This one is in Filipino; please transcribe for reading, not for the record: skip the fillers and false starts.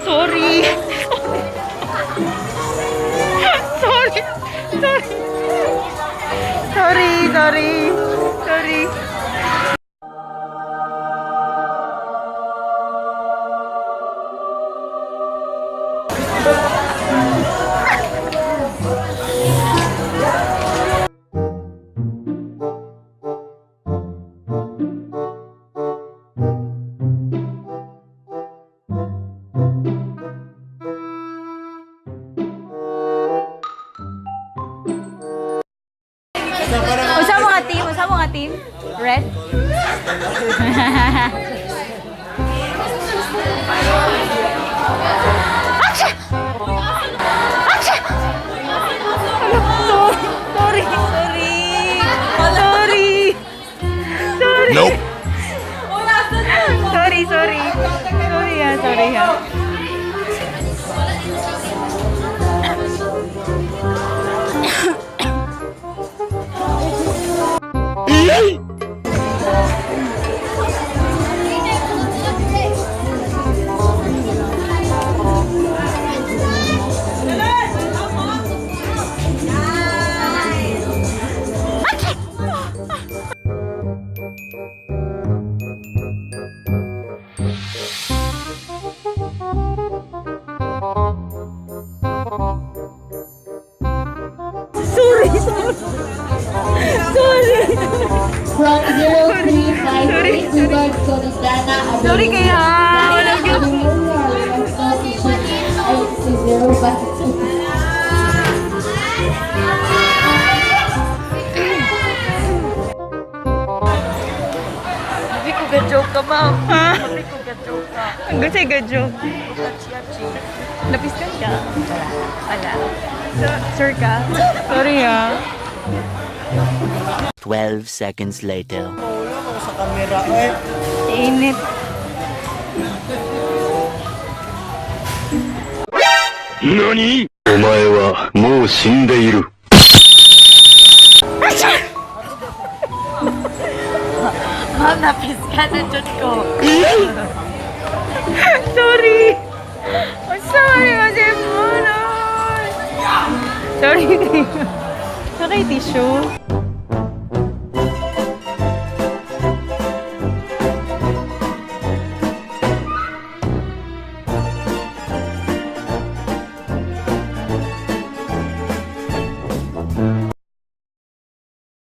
Sorry. Usa mo nga team? Red? Sorry. Nope. Sorry ha. From 0358 to Golgana. Sorry kaya. Walang Hindi ko ga-joke ka, ma'am. Hindi ko ga-joke ka. Hanggang sa'yo ga-joke. Napiskan ka? Wala. Sir ka? Sorry ha. 12 seconds later. Sa camera eh. Init. NANI?! お前はもう死んでいる。Ma'am, napiskan na dyan ko. Sorry. I'm sorry, kasi mo. Sorry. Okay, tissue.